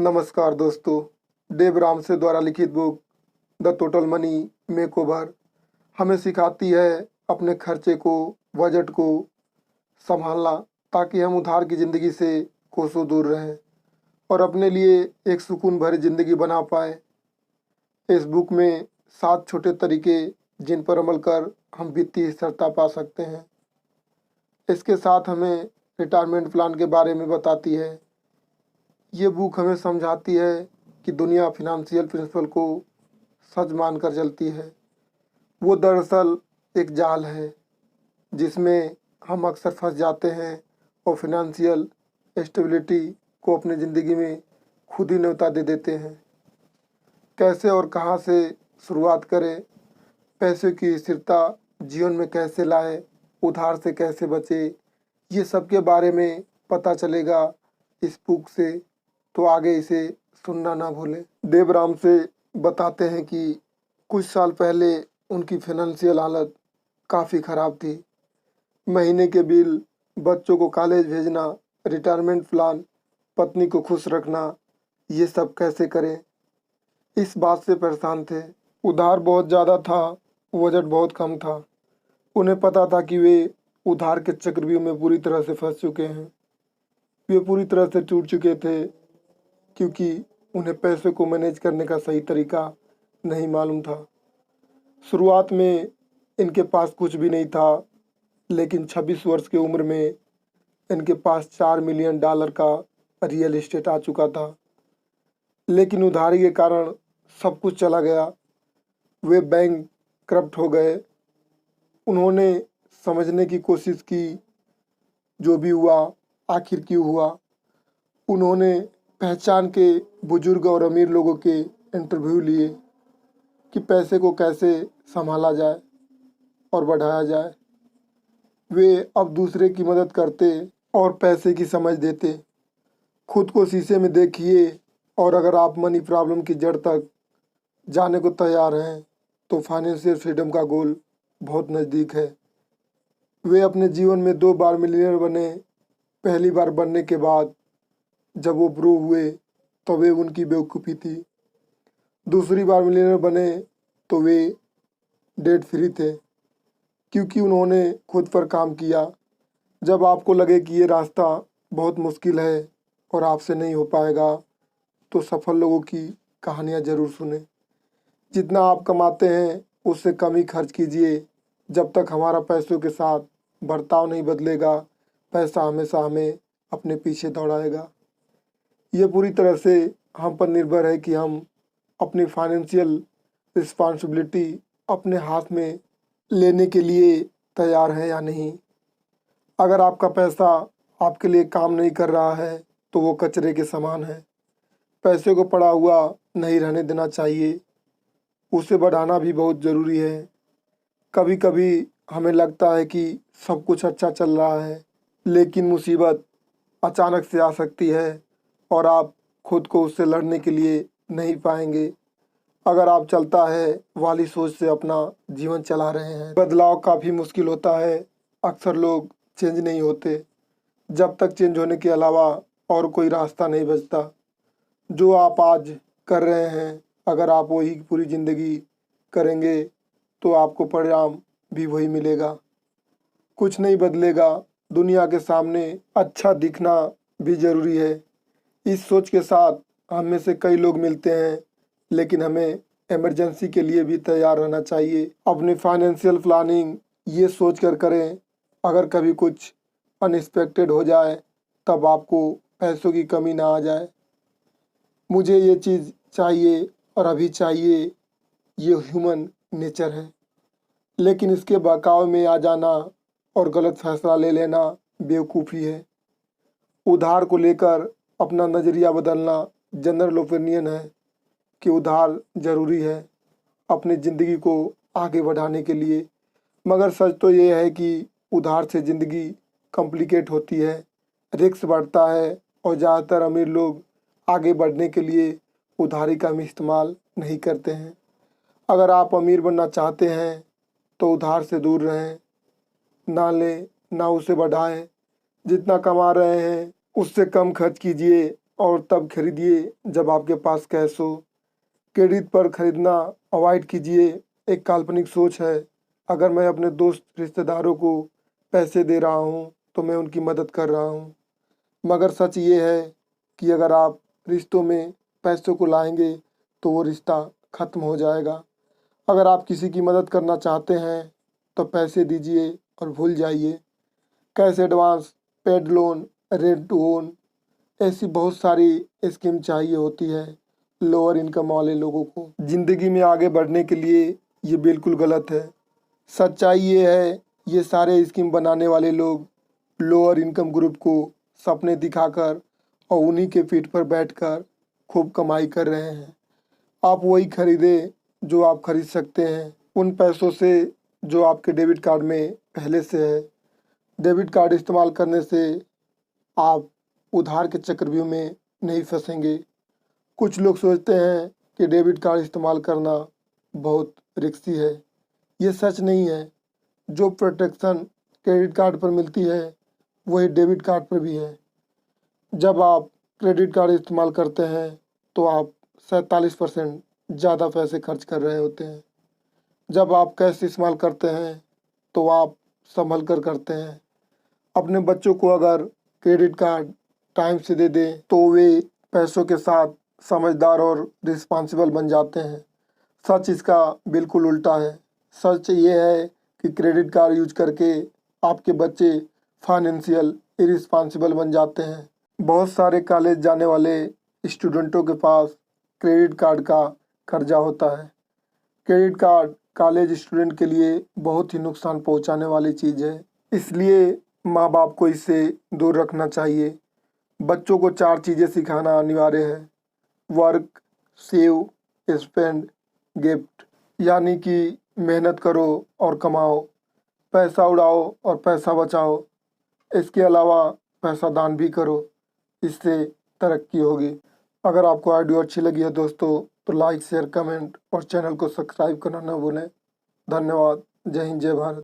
नमस्कार दोस्तों। Dave Ramsay द्वारा लिखित book the total money makeover हमें सिखाती है अपने खर्चे को, बजट को संभालना, ताकि हम उधार की ज़िंदगी से कोसों दूर रहें और अपने लिए एक सुकून भरी ज़िंदगी बना पाए। इस बुक में 7 छोटे तरीके जिन पर अमल कर हम वित्तीय स्थिरता पा सकते हैं। इसके साथ हमें रिटायरमेंट प्लान के बारे में बताती है। ये बुक हमें समझाती है कि दुनिया फिनंशियल प्रिंसिपल को सच मानकर चलती है। वो दरअसल एक जाल है जिसमें हम अक्सर फंस जाते हैं और फिनंशियल स्टेबिलिटी को अपनी ज़िंदगी में खुद ही न्योता दे देते हैं। कैसे और कहाँ से शुरुआत करें, पैसे की स्थिरता जीवन में कैसे लाए, उधार से कैसे बचे, ये सब के बारे में पता चलेगा इस बुक से। तो आगे इसे सुनना ना भूलें। देव राम से बताते हैं कि कुछ साल पहले उनकी फाइनेंशियल हालत काफ़ी ख़राब थी। महीने के बिल, बच्चों को कॉलेज भेजना, रिटायरमेंट प्लान, पत्नी को खुश रखना, ये सब कैसे करें, इस बात से परेशान थे। उधार बहुत ज़्यादा था, बजट बहुत कम था। उन्हें पता था कि वे उधार के चक्रव्यूह में पूरी तरह से फंस चुके हैं। वे पूरी तरह से टूट चुके थे क्योंकि उन्हें पैसे को मैनेज करने का सही तरीका नहीं मालूम था। शुरुआत में इनके पास कुछ भी नहीं था, लेकिन 26 वर्ष की उम्र में इनके पास $4 मिलियन का रियल एस्टेट आ चुका था। लेकिन उधारी के कारण सब कुछ चला गया। वे बैंक करप्ट हो गए। उन्होंने समझने की कोशिश की जो भी हुआ आखिर क्यों हुआ। उन्होंने पहचान के बुजुर्ग और अमीर लोगों के इंटरव्यू लिए कि पैसे को कैसे संभाला जाए और बढ़ाया जाए। वे अब दूसरे की मदद करते और पैसे की समझ देते। खुद को शीशे में देखिए, और अगर आप मनी प्रॉब्लम की जड़ तक जाने को तैयार हैं तो फाइनेंशियल फ्रीडम का गोल बहुत नज़दीक है। वे अपने जीवन में 2 बार मिलियनर बने। पहली बार बनने के बाद जब वो प्रूव हुए तो वे उनकी बेवकूफ़ी थी। दूसरी बार मिलियनर बने तो वे डेट फ्री थे क्योंकि उन्होंने खुद पर काम किया। जब आपको लगे कि ये रास्ता बहुत मुश्किल है और आपसे नहीं हो पाएगा, तो सफल लोगों की कहानियाँ ज़रूर सुने। जितना आप कमाते हैं उससे कम ही खर्च कीजिए। जब तक हमारा पैसों के साथ बर्ताव नहीं बदलेगा, पैसा हमेशा हमें अपने पीछे दौड़ाएगा। ये पूरी तरह से हम पर निर्भर है कि हम अपनी फाइनेंशियल रिस्पॉन्सिबिलिटी अपने हाथ में लेने के लिए तैयार हैं या नहीं। अगर आपका पैसा आपके लिए काम नहीं कर रहा है तो वो कचरे के समान है। पैसे को पड़ा हुआ नहीं रहने देना चाहिए, उसे बढ़ाना भी बहुत ज़रूरी है। कभी कभी हमें लगता है कि सब कुछ अच्छा चल रहा है, लेकिन मुसीबत अचानक से आ सकती है और आप खुद को उससे लड़ने के लिए नहीं पाएंगे। अगर आप चलता है वाली सोच से अपना जीवन चला रहे हैं, बदलाव काफ़ी मुश्किल होता है। अक्सर लोग चेंज नहीं होते जब तक चेंज होने के अलावा और कोई रास्ता नहीं बचता। जो आप आज कर रहे हैं, अगर आप वही पूरी ज़िंदगी करेंगे तो आपको परिणाम भी वही मिलेगा। कुछ नहीं बदलेगा। दुनिया के सामने अच्छा दिखना भी ज़रूरी है। इस सोच के साथ हम में से कई लोग मिलते हैं, लेकिन हमें इमरजेंसी के लिए भी तैयार रहना चाहिए। अपनी फाइनेंशियल प्लानिंग ये सोच कर करें, अगर कभी कुछ अनएक्सपेक्टेड हो जाए तब आपको पैसों की कमी ना आ जाए। मुझे ये चीज़ चाहिए और अभी चाहिए, ये ह्यूमन नेचर है। लेकिन इसके बहकावे में आ जाना और गलत फैसला ले लेना बेवकूफ़ी है। उधार को लेकर अपना नज़रिया बदलना जनरल ओपिनियन है कि उधार ज़रूरी है अपनी ज़िंदगी को आगे बढ़ाने के लिए। मगर सच तो ये है कि उधार से ज़िंदगी कॉम्प्लिकेट होती है, रिस्क बढ़ता है और ज़्यादातर अमीर लोग आगे बढ़ने के लिए उधारी का इस्तेमाल नहीं करते हैं। अगर आप अमीर बनना चाहते हैं तो उधार से दूर रहें, ना लें ना उसे बढ़ाएं। जितना कमा रहे हैं उससे कम खर्च कीजिए और तब खरीदिए जब आपके पास कैश हो। क्रेडिट पर खरीदना अवॉइड कीजिए। एक काल्पनिक सोच है, अगर मैं अपने दोस्त रिश्तेदारों को पैसे दे रहा हूँ तो मैं उनकी मदद कर रहा हूँ। मगर सच ये है कि अगर आप रिश्तों में पैसों को लाएंगे तो वो रिश्ता ख़त्म हो जाएगा। अगर आप किसी की मदद करना चाहते हैं तो पैसे दीजिए और भूल जाइए। Cash advance, paid loan, rent to own, ऐसी बहुत सारी स्कीम चाहिए होती है लोअर इनकम वाले लोगों को। ज़िंदगी में आगे बढ़ने के लिए ये बिल्कुल गलत है। सच्चाई ये है, ये सारे स्कीम बनाने वाले लोग लोअर इनकम ग्रुप को सपने दिखाकर और उन्हीं के पीठ पर बैठकर खूब कमाई कर रहे हैं। आप वही खरीदें जो आप खरीद सकते हैं उन पैसों से जो आपके डेबिट कार्ड में पहले से है। डेबिट कार्ड इस्तेमाल करने से आप उधार के चक्रव्यूह में नहीं फंसेंगे। कुछ लोग सोचते हैं कि डेबिट कार्ड इस्तेमाल करना बहुत रिस्की है। ये सच नहीं है। जो प्रोटेक्शन क्रेडिट कार्ड पर मिलती है वही डेबिट कार्ड पर भी है। जब आप क्रेडिट कार्ड इस्तेमाल करते हैं तो आप 47% ज़्यादा पैसे खर्च कर रहे होते हैं। जब आप कैश इस्तेमाल करते हैं तो आप संभल कर करते हैं। अपने बच्चों को अगर क्रेडिट कार्ड टाइम से दे दें तो वे पैसों के साथ समझदार और रिस्पॉन्सिबल बन जाते हैं। सच इसका बिल्कुल उल्टा है। सच ये है कि क्रेडिट कार्ड यूज करके आपके बच्चे फाइनेंशियल इरिस्पॉन्सिबल बन जाते हैं। बहुत सारे कॉलेज जाने वाले स्टूडेंटों के पास क्रेडिट कार्ड का कर्जा होता है। क्रेडिट कार्ड कॉलेज स्टूडेंट के लिए बहुत ही नुकसान पहुंचाने वाली चीज़ है, इसलिए माँ बाप को इससे दूर रखना चाहिए। बच्चों को 4 चीज़ें सिखाना अनिवार्य है: वर्क, सेव, स्पेंड, गिफ्ट। यानी कि मेहनत करो और कमाओ, पैसा उड़ाओ और पैसा बचाओ। इसके अलावा पैसा दान भी करो, इससे तरक्की होगी। अगर आपको ऑडियो अच्छी लगी है दोस्तों तो लाइक, शेयर, कमेंट और चैनल को सब्सक्राइब करना न भूलें। धन्यवाद। जय हिंद, जय भारत।